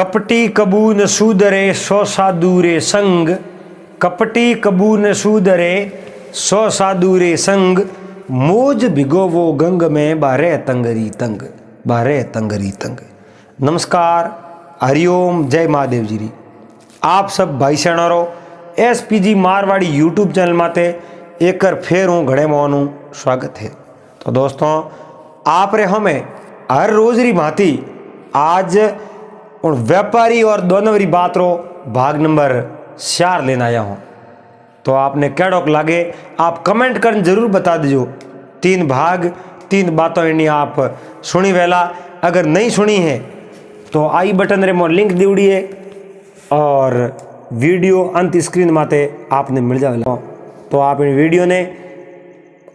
कपटी कबू न सूदरे सौ साधु रे संग, कपटी कबू न सूदरे सौ साधु रे संग, मोज भिगोवो गंग में बारे तंगरी तंग, बारे तंगरी तंग। नमस्कार, हरिओम, जय महादेव जी री। आप सब भाई सैणारो एसपीजी मारवाड़ी यूट्यूब चैनल माते एक फेर हूँ घड़े मोनू स्वागत है। तो दोस्तों, आप रे हमें हर रोज री भांति आज उन व्यापारी और दोनों बात रो भाग नंबर 4 लेना आया हूँ। तो आपने कैडोक लागे आप कमेंट कर जरूर बता दीजिए। 3 भाग 3 बातों इन्हीं आप सुनी वेला, अगर नहीं सुनी है तो आई बटन रे मो लिंक दिवड़ी है और वीडियो अंत स्क्रीन माते आपने मिल जाएगा। तो आप इन वीडियो ने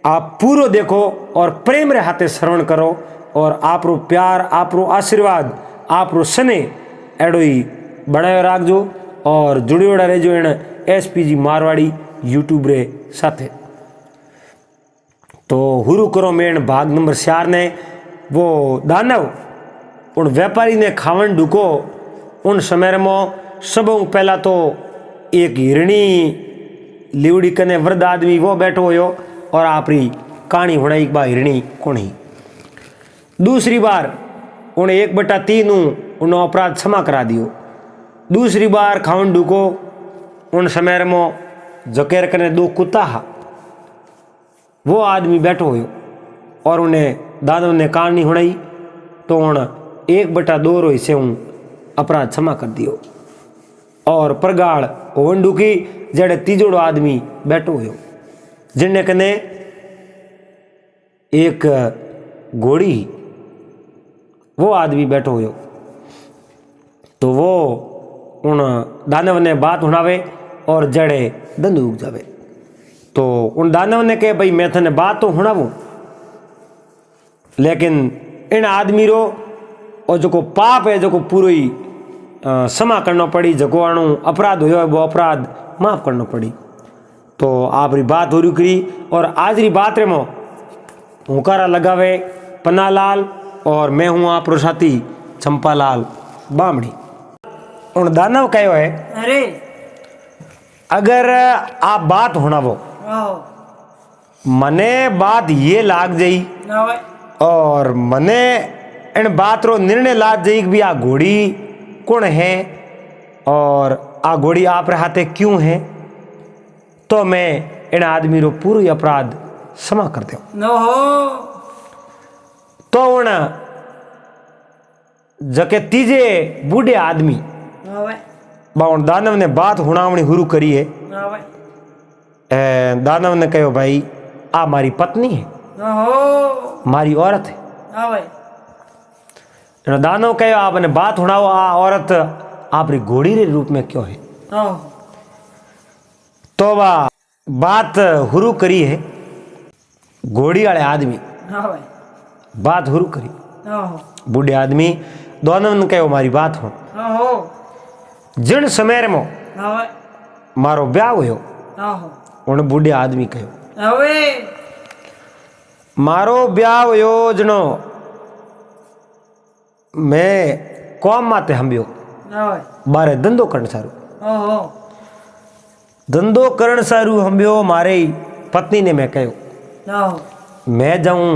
आप पूरो देखो और प्रेम रे हाथे श्रवण करो और आप रो प्यार, आप रो आशीर्वाद, आप रो सने एडो ही बनाए राखजो और जुड़ियोड़ा रहो इन एसपीजी मारवाड़ी यूट्यूब रे साथे। तो हुरु करो मेन भाग नंबर 4 ने वो दानव उन व्यापारी ने खावन ढुको। उन समय में सबों पहला तो एक हिरणी लिवड़ी कने वृद्ध आदमी वो बैठो हो और आपरी कहानी होना एक बार हिरणी कौन ही। दूसरी बार उन्हें 1/3 उन्हें अपराध क्षमा करा दियो। दूसरी बार खावन ढुको उन समय में जकेर कने 2 कुत्ता हा वो आदमी बैठो हो और उन्हें दादव ने कहानी होनाई तो उन 1/2 रो हिस्से अपराध क्षमा कर दियो। और प्रगाड़ ओवन ढुकी जड़े तीजोड़ो आदमी बैठो हो जिन्ने कने एक घोड़ी वो आदमी बैठो हो। तो वो उन दानव ने बात उड़ावे और जड़े दंड उग जावे। तो उन दानव ने कहे भाई मैं थने बात तो हुणावू, लेकिन इन आदमी रो और जो को पाप है जो को पूरो ही क्षमा करना पड़ी, जो अणु अपराध हो वो अपराध माफ करना पड़ी। तो आप री बात हो करी और आज री बात रे मो हुकारा लगावे पन्नालाल और मैं हूँ आप रो साथी चंपालाल बामणी। उन दानव कहो है अरे अगर आप बात होना वो मने बात ये लाग जाई और मने इन बात रो निर्णय लाग जाई कि भी आ घोड़ी कौन है और आ घोड़ी आप रे हाथे क्यों है, तो मैं इन आदमी रो पूरी अपराध क्षमा कर दो। तो उन जके तीजे बूढ़े आदमी बाउन दानव ने बात हुणावणी शुरू करी है। दानव ने कहो भाई आ मारी पत्नी है, मारी औरत है। दानव कहो आपने बात हुणाओ आ औरत आप री घोड़ी रे रूप में क्यों है। तो वह बात शुरू करी है घोड़ी वाले आदमी बात शुरू करी। बूढ़े आदमी दानव ने कहो मारी बात हो जिन समय में मारो ब्याह हो उन बूढ़े आदमी कहो मारो ब्याह हो जनो मैं कौम माते हम्बियो बारे धंधो करण सारू, धंधो करण सारू हम्बियो मारे पत्नी ने मैं कहो मैं जाऊं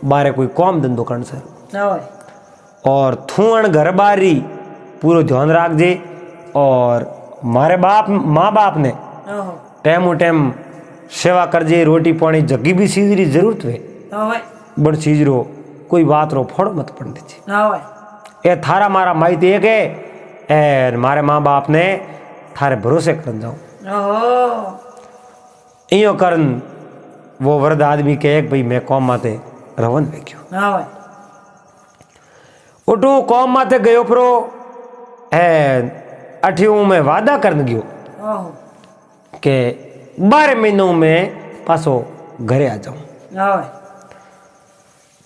बारे कोई कौम धंधो करण सारू और थूअण घर बारी पूरा ध्यान राख जे और मारे माँ बाप ने टाइम टाइम सेवा कर जे, रोटी पानी जगी भी चीज री जरूरत है बड़ चीज रो कोई बात रो फोड़ मत पड़ दीजिए। ए थारा मारा माइत एक है ए मारे माँ बाप ने थारे भरोसे कर जाओ इयो करन वो वृद्ध आदमी के एक भाई मैं कौम माते रवन में क्यों उठू कौम माते गयो प्रो अठियों में वादा करन गयो के 12 महीनों में पासो घरे आ जाऊं।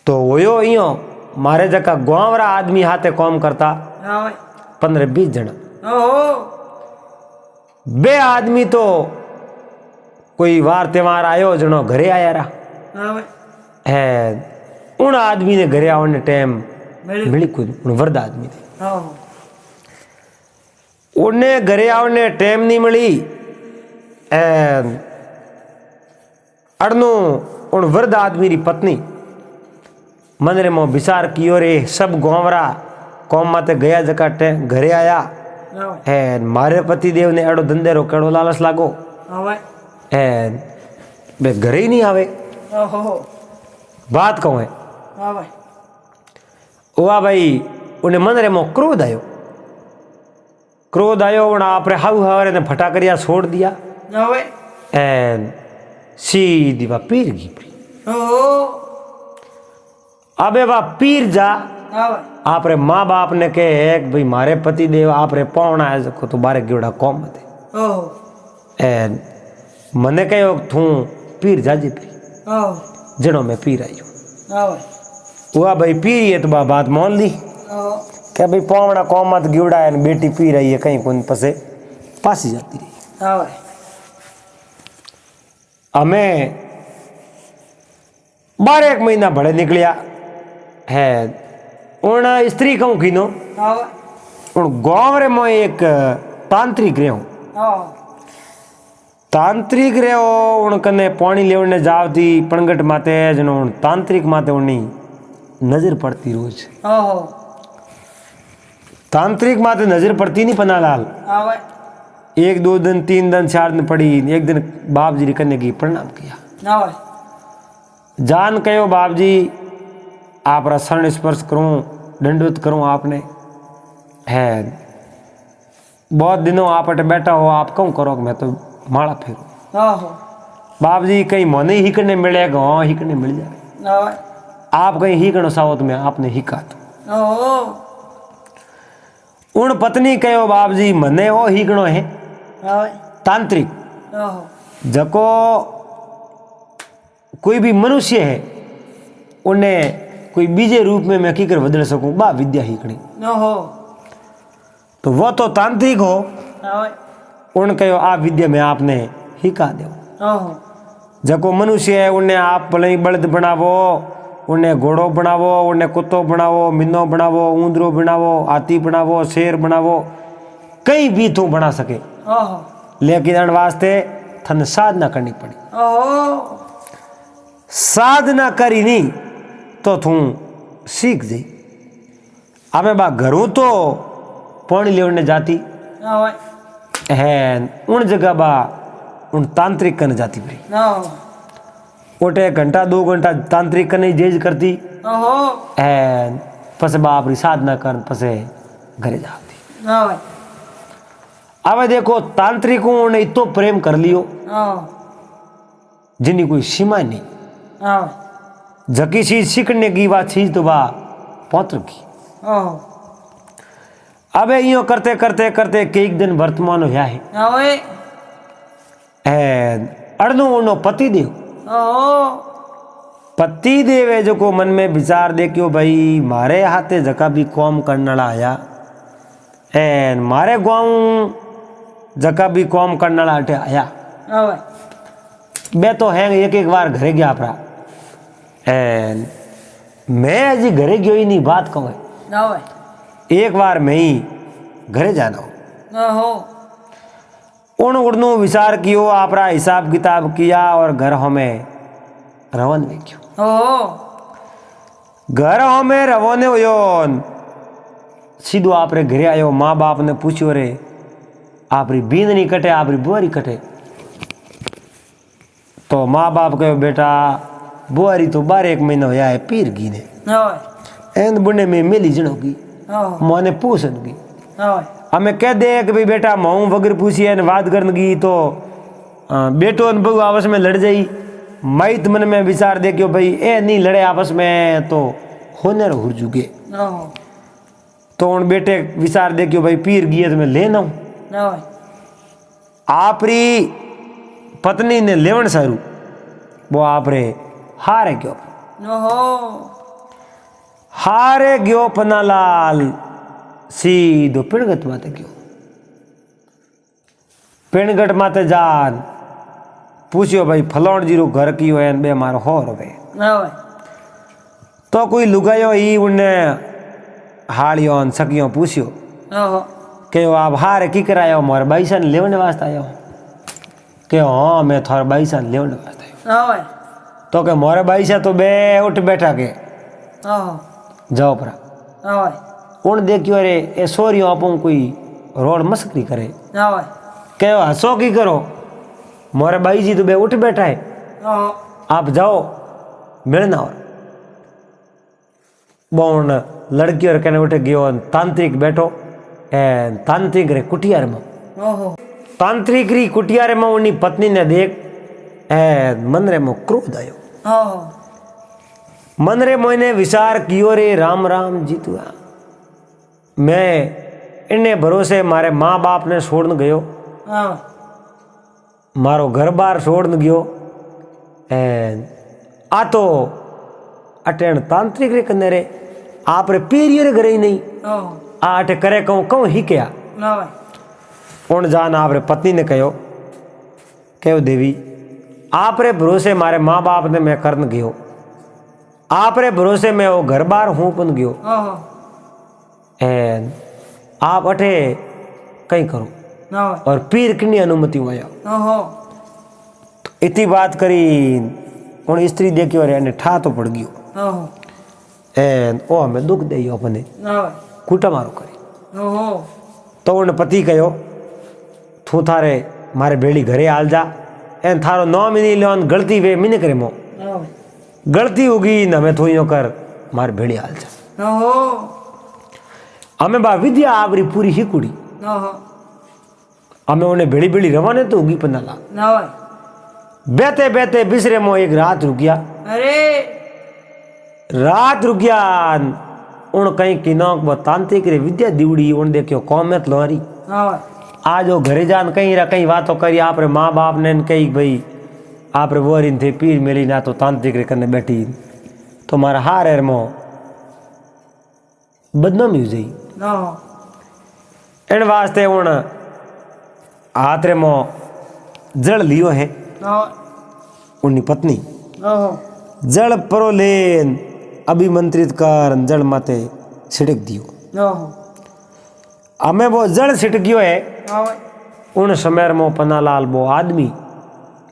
तो वो इयो मारे जका गांवरा आदमी हाथे कौम करता 15-20 जना बे आदमी तो कोई वार त्योहार आयो जनो घरे आया रहा है उन आदमी ने घरे आने टाइम मिली कोई वृद्ध आदमी थे उन्हें घरे आवने टेम नहीं मिली अड़नो उन वृद्ध आदमी री पत्नी मंदिर में विचार कियो रे सब गोवरा कौम माते गया जका घरे आया है मारे पति देव ने अड़ो धंधे रो कड़ो लालच लागो है बे घरे ही नहीं आवे बात कहूँ है वाह भाई उन्हें मंदिर में क्रोध आयो उन आपरे हाउ हावरे ने फटाकरिया छोड़ दिया एन सीधी वा पीर गई अबे वा पीर जा आपरे माँ बाप ने कहे भाई मारे पति देव आपरे पौना है को तो बारे गिवड़ा कौम थे एन मने कहो थू पीर जाजी पी जनो में पीर आयो हुआ भाई पीर ये तो बात मान ली क्या भाई पौना कौम मत गिवड़ा है बेटी पी रही है कहीं कौन पसे पासी जाती रही हमें 12 महीना भड़े निकलिया है उन स्त्री कहूँ कीनो उन गाँव रे में एक तांत्रिक रहो तांत्रिक रहो उन कने पानी लेवने जावती पणगट माते जनो तांत्रिक माते उन्नी नजर पड़ती रोज तांत्रिक माते नजर पड़ती नहीं पन्नालाल 1 2 दिन 3 दिन 4 दिन पड़ी एक दिन बाप जी कन्या की प्रणाम किया जान कहो बाप जी आप शरण स्पर्श करूं दंडवत करूं आपने है बहुत दिनों आप अटे बैठा हो आप क्यों करो मैं तो माड़ा फेरू बाप जी कहीं मोने ही करने मिलेगा हाँ ही करने मिल जाए आप कहीं ही करो सावत में आपने ही का तो उन पत्नी कहो बाप जी मने वो ही गणो है तांत्रिक जको कोई भी मनुष्य है उन्हें कोई बीजे रूप में मैं की कर बदल सकूं बा विद्या ही कणी तो वो तो तांत्रिक हो उन कहो आप विद्या में आपने ही का दो जको मनुष्य है उन्हें आप भले बलद बनावो उन्हें घोड़ो बनावो उन्हें कुत्तो बनावो मिन्नो बनावो ऊंदरो बनावो हाथी बनावो शेर बनावो कई भी तू बना सके लेकिन अन वास्ते थन साधना करनी पड़ी साधना करी नहीं तो तू सीख जाई हमें बा घरों तो पानी लेवने जाती है उन जगह बा उन तांत्रिक करने जाती पड़ी ओटे 1 घंटा 2 घंटा तांत्रिक करने जेज करती है पसे बाप री साधना कर पसे घरे जाती अब देखो तांत्रिकों ने इतो प्रेम कर लियो जिन्नी कोई सीमा नहीं जकी चीज सीखने की बात चीज तो बा पौत्र की अब यो करते करते करते एक दिन वर्तमान होया है अड़नो उनो पति देव है जो को मन में विचार देखियो भाई मारे हाथे जका भी कौम करने आया एन मारे गाँव जका भी कौम करने अटे आया बे तो है एक बार घरे गया अपरा एन मैं अजी घरे गयो ही नहीं बात कहूँ एक बार मैं ही घरे जाना हो उन उड़नो विचार कियो आपरा हिसाब किताब किया और घर हमें रवन में क्यों घर हमें रवने हो सीधो आप रे घरे आयो माँ बाप ने पूछो रे आप री बींद नहीं कटे आप री बुआरी कटे तो माँ बाप कहो बेटा बुआरी तो 12 महीना होया है पीर गी ने एंद बुने में मिली जनोगी मोने पूछनगी हमें कह दे कि भाई बेटा माऊ वगर पूछी है बात करनगी तो बेटो और बहू आपस में लड़ जाई माइत मन में विचार दे क्यों भाई ए नहीं लड़े आपस में तो होने रो हुरजुगे तो उन बेटे विचार दे क्यों भाई पीर गिए तो मैं लेना हूं आपरी पत्नी ने लेवन सारू वो आप रे हारे क्यों हारे गयो पन्नालाल सीधो पिणगट माते गयो पिणगट माते जान पूछियो भाई फलोण जीरो घर कियो है बे मारो हो रवे तो कोई लुगायो ही उन्ने हालियों सकियों पूछियो કે आप हार की कराया मारे बाईसा ने लेवने वास्ते आया के हाँ मैं थारे बाईसा ने लेवने वास्ते आया तो के मारे बाईसा तो बे उठ बैठा के जाओ परा उन देखियो रे ए सोरियो आपो कोई रोड मस्करी करे के हंसो की करो मारे बाई जी तो बे उठ बैठा है आप जाओ मिलना और बोन लड़की और कहने उठे गयो तांत्रिक बैठो तांत्रिक रे कुटियार में तांत्रिक री कुटियार में उन्नी पत्नी ने देख मन रे में क्रोध आयो मन रे मोने विचार कियो रे राम राम जीतुआ मैं इन्ने भरोसे मारे माँ बाप ने छोड़न गयो मारो घर बार छोड़न गयो आ तो अटेन तांत्रिक रे कने रे आप रे पीरियो रे घरे ही नहीं आ अटे करे कहूँ कहूँ ही क्या उन जान आप रे पत्नी ने कहो कहो देवी आप रे भरोसे मारे माँ बाप ने मैं करन गयो आप रे भरोसे मैं वो घर बार हूँ पन गयो एन आप अटे कहीं करो और पीर किन्नी अनुमति हुआ इतनी बात करी उन स्त्री देखियो रे ठा तो पड़ गयो एन ओ हमें दुख दे अपने कूटा मारो करे तो उन पति कहो तू थारे मारे बेड़ी घरे आल जा एन थारो नाम ही नहीं लेवन गलती वे मिने करे मो गलती होगी न हमें थोड़ी कर मारे बेड़ी आल जा हमें बा विद्या आवरी पूरी ही कुड़ी हमें उन्हें बेड़ी बेड़ी रवाने तो होगी पन्नाला बेते बेते बिसरे मो एक रात रुकिया अरे रात रुकिया उन कहीं किनोक तांत्रिक रे विद्या दीवड़ी उन देखियो कौमत लोरी आज वो घरे जान कहीं रा कहीं बातों करी आप रे माँ बाप ने कही भाई आप रे वोरिन थे पीर मिली ना तो तांत्रिक रे करने बैठी तो मारा हार है मो बदनामी हो जाई इन वास्ते उन हाथ रे मो जड़ लियो है उन्नी पत्नी जड़ परो लेन अभिमंत्रित कर जड़ माते छिड़क दियो हमें वो जड़ छिटकियो है उन समय में पन्नालाल वो आदमी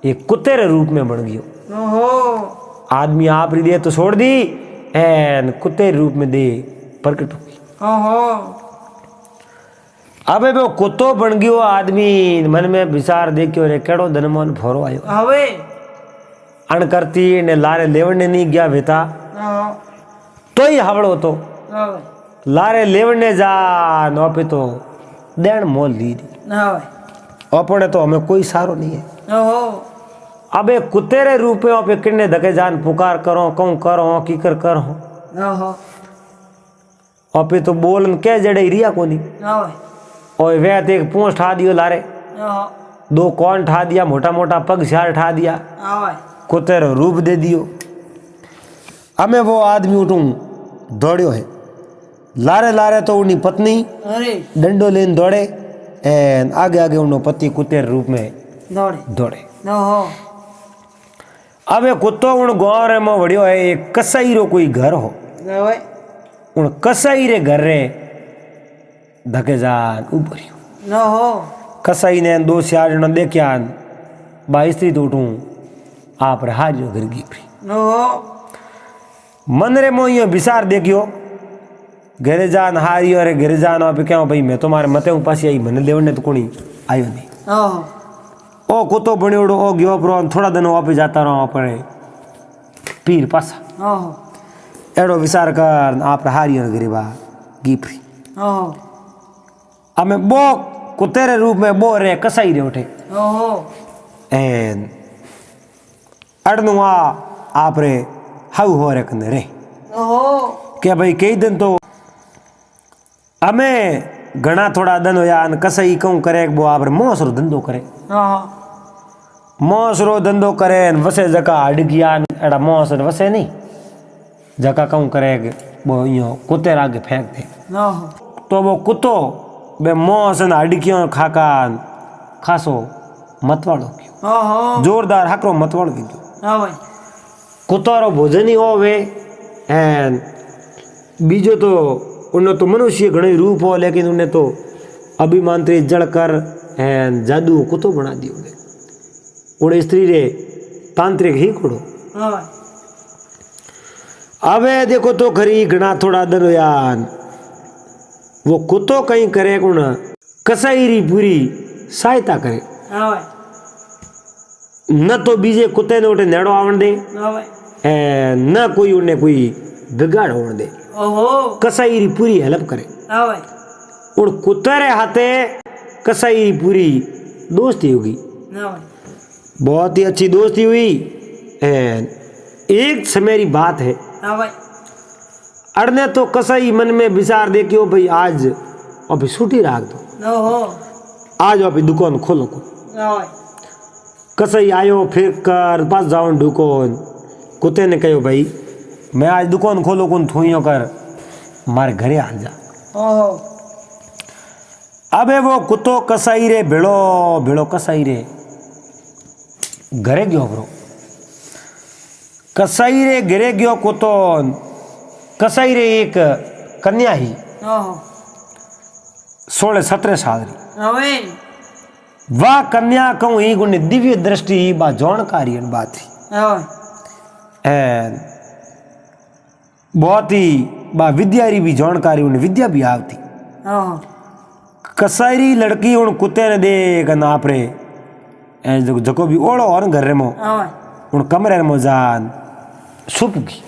एक कुत्ते रे रूप में बन गयो आदमी आप री दे तो छोड़ दी एन कुत्ते रूप में दे प्रकट हुई अबे वो कुत्तो बन गयो आदमी मन में विचार देखियो रे केड़ो धनमन फोरो आयो हवे अण करती ने लारे लेवने नहीं गया बेटा तो ही हवड़ो तो लारे लेवने जा नौपे तो देन मोल ली अपने तो हमें कोई सारो नहीं है अबे कुत्ते रे रूप में पे किन्ने धके जान पुकार करो कहूँ करो कीकर करो अपे तो बोलन के जड़े रिया कोनी और वे एक पूंछ ठा दियो लारे दो कौन ठा दिया मोटा मोटा पग श्यार ठा दिया कुत्ते रो रूप दे दियो हमें वो आदमी उठूं दौड़ियो है लारे लारे तो उन्हीं पत्नी डंडो लेन दौड़े एन आगे आगे उन्हों पति कुत्ते रूप में दौड़े अब ये कुत्तो उन गाँव रे में वड़ियो है एक कसाई रो कोई घर हो उन कसाई रे घर रे धके जान ऊपर कसाई ने दो चार जन देखिया बा स्त्री तो उठूं आप रे हाजिर घर की मन रे मोइयो विचार देखियो घरे जान हारियो रे घरे जान आप क्या भाई मैं तुम्हारे मते पास आई मन लेवने तो कोनी आयो नहीं ओ कुत्तो बणियोड़ो ओ गयो प्रो थोड़ा दिन वापस जाता रहो अपने पीर पासा एड़ो विचार कर आप हारियो रे गरीबा गीफ्री हमें बो कुत्ते रे रूप में बो रे कसाई रे उठे एन अड़नुआ आप रे हाउ हो रे कने रे क्या भाई कई दिन तो हमें घना थोड़ा दिन होया कसाई कहूँ करे वो आप रे मोसरो धंधो करे मोसरो धंधो करे वसे जका अड़गिया एड़ा मोस वसे नहीं जका कहूँ करे वो यो कुत्ते आगे फेंक दे तो वो कुत्तो बे मोस अड़गियों खाका खासो मतवाड़ो गयो जोरदार हकरो मतवाड़ो गयो कुत्तो रो भोजन ही होवे एन बीजो तो उन्हें तो मनुष्य घणे रूप हो लेकिन उन्हें तो अभिमांत्रित जड़कर एन जादू कुतो बना दियो ने उड़े स्त्री रे तांत्रिक ही कुड़ो अबे देखो तो खरी घना थोड़ा दरयान वो कुतो कहीं करे कुण कसाईरी पूरी सहायता करे न तो बीजे कुत्ते ने उठे नेड़ो आवण दे न कोई उन्हें कोई बिगाड़ होने दे कसाईरी पूरी हेल्प करे उन कुत्ते रे हाथे कसाईरी पूरी दोस्ती होगी बहुत ही अच्छी दोस्ती हुई। एक समय की बात है अड़ने तो कसाई मन में विचार दे कि ओ भाई आज अभी छुट्टी राख दो आज अभी दुकान खोलो को कसाई आयो फिर कर पास जाओ दुकान कुत्ते ने कहो भाई मैं आज दुकान खोलो कौन थोइयो कर मारे घरे आ जा अबे वो कुत्तो कसाई रे भेड़ो भेड़ो कसाई रे घरे गयो ब्रो कसाई रे घरे गयो कुत्तो कसाई रे एक कन्या ही 16-17 साल री वाह कन्या कहूँ ही गुण दिव्य दृष्टि बा जानकारी बात थी बहुत ही बा विद्या री भी जानकारी उन्हें विद्या भी आवती कसाई लड़की उन कुत्ते ने देख नाप रे जको भी ओढ़ो और घर में उन कमरे में जान छुप की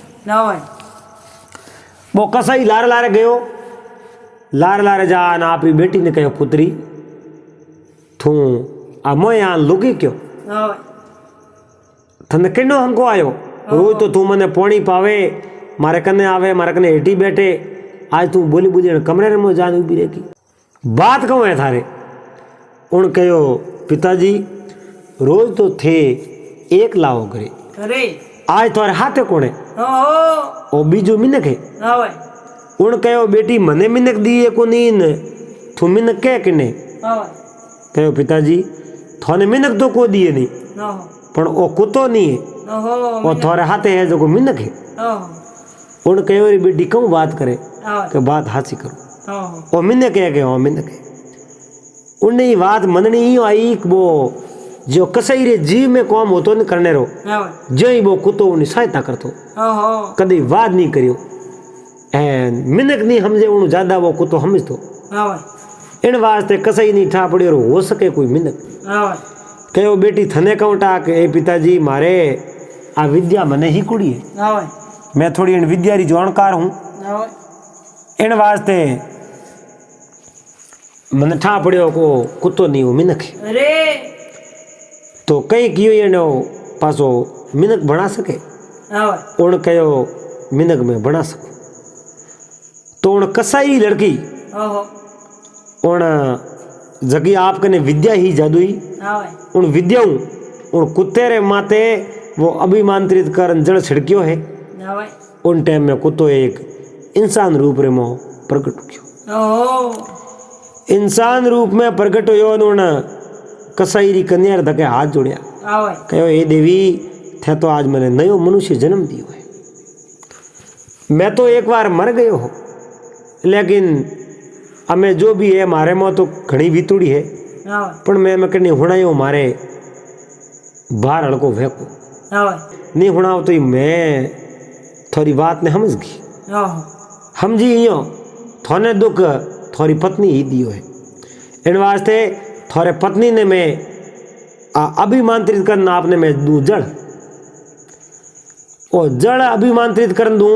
वो कसाई लारे लारे गयो लारे लारे जान आप बेटी ने कहो पुत्री थू आ मैं यहाँ लुगी क्यों थने किनो हमको आयो रोज तो तू मने पोणी पावे मारे कने आवे मारे कने हेठी बैठे आज तू बोली बुझे कमरे में जान उभी रहेगी बात कहूँ है थारे उन कहो पिताजी रोज तो थे एक लाओ करे अरे आज तुम्हारे हाथे कौन है ओ बीजो मिनक है उन कहो बेटी मने मिनक दिए को नीन तू मिनक के किने कहो पिताजी थाने मिनक तो को दिए नहीं पर ओ कुतो नहीं है ओ थारे हाथे है जो को मिनक है उन कहो रे बेटी क्यों बात करे के बात हासी करो ओ मिनक है के ओ मिनक है उन्हें ही बात मननी ही आई वो जो कसाई रे जीव में काम होतो न करने रो जो ही वो कुतो उन्हें सहायता करतो कभी वाद नहीं करियो एन मिनक नहीं हमजे उन ज्यादा वो कुतो समझतो इन वास्ते कसाई नहीं ठा पड़ियो हो सके कोई मिनक कहो बेटी थने कहूँ टाक ए पिताजी मारे आ विद्या मने ही कुड़ी है मैं थोड़ी इन विद्या री जानकार हूँ इन वास्ते मन ठा पड़ियो को कुत्तो नहीं हो मिनक है अरे तो कई कियो ये नो पासो मिनक बना सके उन कहो मिनक में बना सको तो उन कसाई लड़की उन जगी आप कने विद्या ही जादुई उन विद्याओं उन कुत्ते रे माते वो अभिमांत्रित कर जड़ छिड़कियो है उन टाइम में कुत्तो एक इंसान रूप रे मो प्रकट कियो इंसान रूप में प्रकट हो उन कसाई री कन्या धके हाथ जोड़िया कहो ए देवी थे तो आज मैंने नयो मनुष्य जन्म दियो है मैं तो एक बार मर गयो हो लेकिन हमें जो भी है मारे में तो घनी बीतुड़ी है पर मैं कहनी हुणायो मारे बाहर हड़को फेंको नहीं हुणाओ तो मैं थोड़ी बात ने समझ गई समझी यो थोने दुख थोड़ी पत्नी ही दियो है इन वास्ते थोड़े पत्नी ने मैं अभिमांत्रित करना आपने मैं दू जड़ और जड़ अभिमांत्रित कर दूं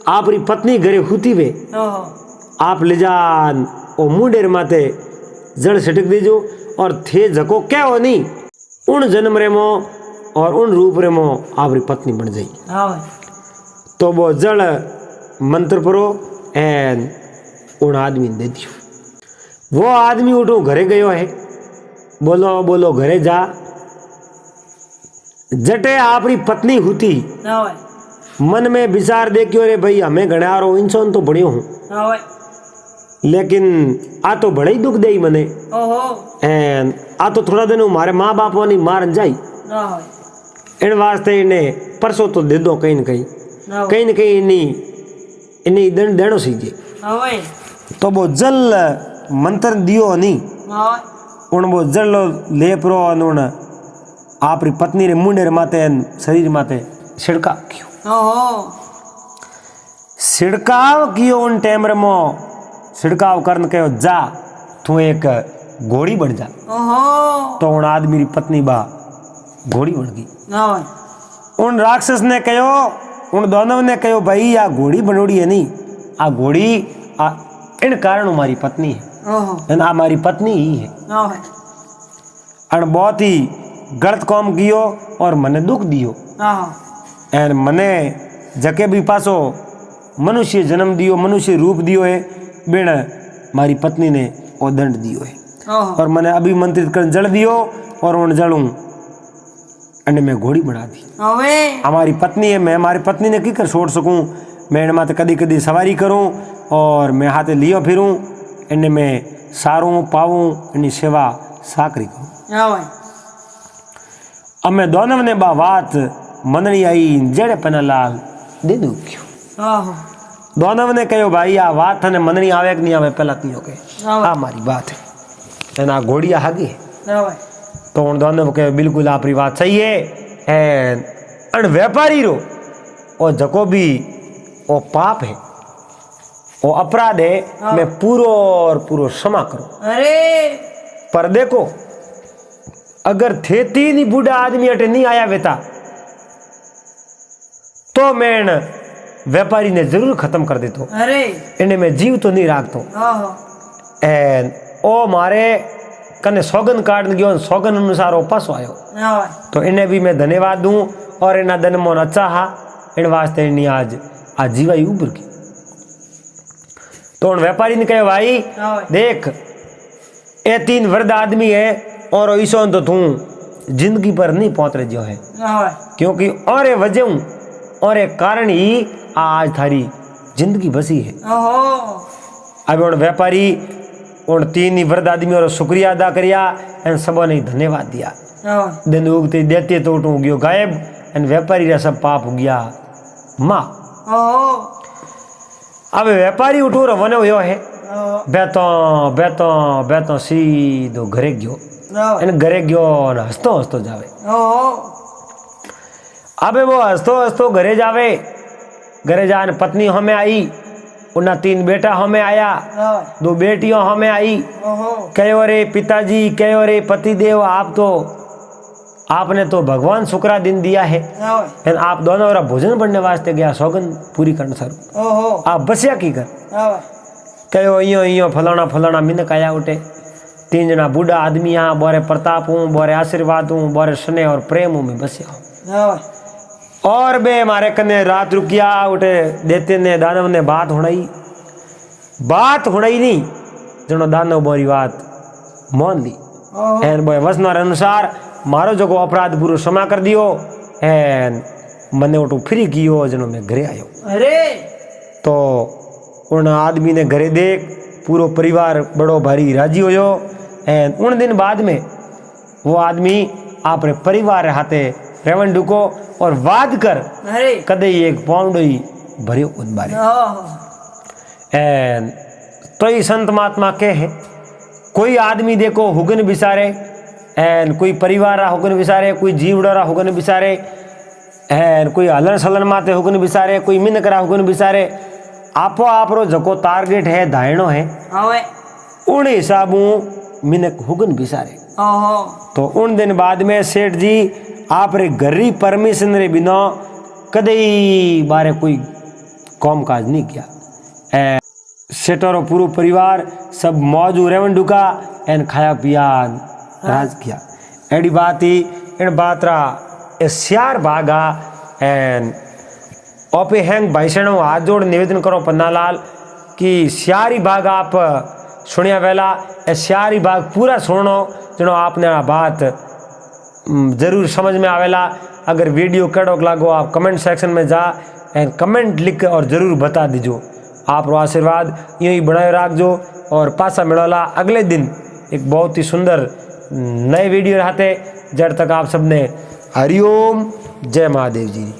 आप री पत्नी घरे हुती वे आप ले जान और मुंडेर माते जड़ छिटक दीजो और थे जको क्या हो नहीं उन जन्म रे मो और उन रूप रे मो आप री पत्नी बन जाई तो वो जड़ मंत्र परो एन उन आदमी दे दियो वो आदमी उठो घरे गयो है बोलो बोलो घरे जा जटे आपरी पत्नी हुती मन में विचार देखियो रे भाई हमें घणारो इंसान तो बढ़ियो हूँ लेकिन आ तो बड़े ही दुख दे मने एन आ तो थोड़ा दिन मारे माँ बाप वानी मारन जाई इन वास्ते इन्हें परसों तो दे दो कहीं न कहीं इन्हीं दंड देनो सीखे तो वो जल मंत्र दियो नहीं हाँ उन वो जड़लो लेपरो उन आपरी पत्नी रे मुंडे रे माते शरीर माते छिड़काव कियो। ओहो छिड़काव कियो उन टाइम रे मो छिड़काव करन कहो जा तू एक घोड़ी बन जा। ओहो तो उन आदमी री पत्नी बा घोड़ी बन गई। हाँ उन राक्षस ने कहो उन दोनों ने कहो भाई आ घोड़ी बनोड़ी है नहीं आ घोड़ी इन कारण हमारी पत्नी है ओहो हमारी पत्नी ही है हाँ अन बहुत ही गलत काम कियो और मने दुख दियो हाँ एन मने जके भी पासो मनुष्य जन्म दियो मनुष्य रूप दियो है बेण मारी पत्नी ने वो दंड दियो है ओहो और मैंने अभिमंत्रित कर जल दियो और उन जलूं अने मैं घोड़ी बना दी। ओवे हमारी पत्नी है मैं हमारी पत्नी ने की कर छोड़ सकूं मैं इन माते कदी कदी सवारी करूं और मैं हाथे लियो फिरूं इन्हें मैं सारूं पाऊं इन्हीं सेवा साकरी करूं। हाँ अब मैं दोनों ने बा बात मननी आई जड़े पन्नालाल दे दू क्यों ओहो दोनों ने कहो भाई आ बात थाने मननी आवे कि नहीं आवे पहला तीनों के हाँ हमारी बात है ना घोड़िया हागी हाँ तो उन दोनों के बिल्कुल आपरी बात सही है अन व्यापारी रो और जको भी वो पाप है वो अपराध है हाँ। मैं पूरो और पूरो क्षमा करूं अरे पर देखो अगर थे तीन ही बूढ़ा आदमी अटे नहीं आया बेटा तो मैं व्यापारी ने जरूर खत्म कर देतो अरे इन्हें मैं जीव तो नहीं राखतो ओहो एन ओ मारे कने सौगन काट गयो सौगन अनुसार वो पासो आयो हाँ तो इन्हें भी मैं धन्यवाद दूं और इन्हें दिन मोन अच्छा हा इन वास्ते इन्हें आज जीवाई उभर की। तो उन व्यापारी ने कहे भाई हाँ देख ये तीन वृद्ध आदमी है और ईसो तो तू जिंदगी पर नहीं पहुंच रहे जो है हाँ क्योंकि और ये वजह और एक कारण ही आज थारी जिंदगी बसी है। ओहो अब उन व्यापारी उन तीन ही वृद्ध आदमी और शुक्रिया अदा करिया एन सबों ने धन्यवाद दिया। हाँ दिन उगते देते तो उठू गयो गायब एन व्यापारी रा सब पाप हो गया माँ। ओहो अब व्यापारी उठो रवाना हुयो है ओहो बेतो बेतो बेतो सीधो घरे गयो एन घरे गयो न हंसतो हंसतो जावे। ओहो अबे वो हंसतो हंसतो घरे जावे घरे जान पत्नी हमें आई उन्ना तीन बेटा हमें आया हाँ दो बेटियों हमें आई ओहो कहो रे पिताजी कहो रे पतिदेव आपने तो भगवान शुक्रा दिन दिया है हाँ एन आप दोनों और भोजन बनने वास्ते गया सौगन पूरी करने सर ओहो आप बसिया की कर हाँ कहो इयो इयो फलाना फलाना मिनक आया उठे तीन जना बूढ़ा आदमी यहाँ बोरे प्रताप हूँ बोरे आशीर्वाद हूँ बोरे स्नेह और प्रेम हूँ मैं बसिया हूँ हाँ और बे मारे कने रात रुकिया उठे देते ने दानव ने बात हुणाई नहीं जनो दानव बोरी बात मान ली ओहो एन बोए वचनार अनुसार मारो जो को अपराध पूरो क्षमा कर दियो एन मने उठो फ्री कियो जनो मैं घरे आयो। अरे तो उन आदमी ने घरे देख पूरो परिवार बड़ो भारी राजी होयो एन उन दिन बाद में वो आदमी आपरे परिवार हाथे रेवन डुको और वाद कर अरे कदे एक पाउंड ही भरियो उन बारे ओहो एन तो ये संत महात्मा के है कोई आदमी देखो हुगन बिसारे एन कोई परिवार रा हुगन बिसारे कोई जीवड़ा रा हुगन बिसारे एन कोई हलन सलन माते हुगन बिसारे कोई मिनक रा हुगन बिसारे आपो आपरो जको टारगेट है धायणो है हाँ उन हिसाबू मिनक हुगन बिसारे। ओहो तो उन दिन बाद में सेठ जी आप रे घरी परमिशन रे बिना कदे बारे कोई काम काज नहीं किया सेठों पूरा परिवार सब मौज रेवन डुका एन खाया पिया राज किया एडी बात ही इन बात रा श्यार भागा एन ओपे हैंग भाईसणों हाथ जोड़ निवेदन करो पन्नालाल कि श्यारी भाग आप सुनिया वेला श्यारी भाग पूरा सुनो जनो आपने आ बात जरूर समझ में आवेला। अगर वीडियो कड़ोक लागो आप कमेंट सेक्शन में जा एंड कमेंट लिख और ज़रूर बता दीजो। आप आशीर्वाद यूँ ही बनाए रखजो और पासा मिलोला अगले दिन एक बहुत ही सुंदर नए वीडियो रहते। जब तक आप सबने हरिओम जय महादेव जी।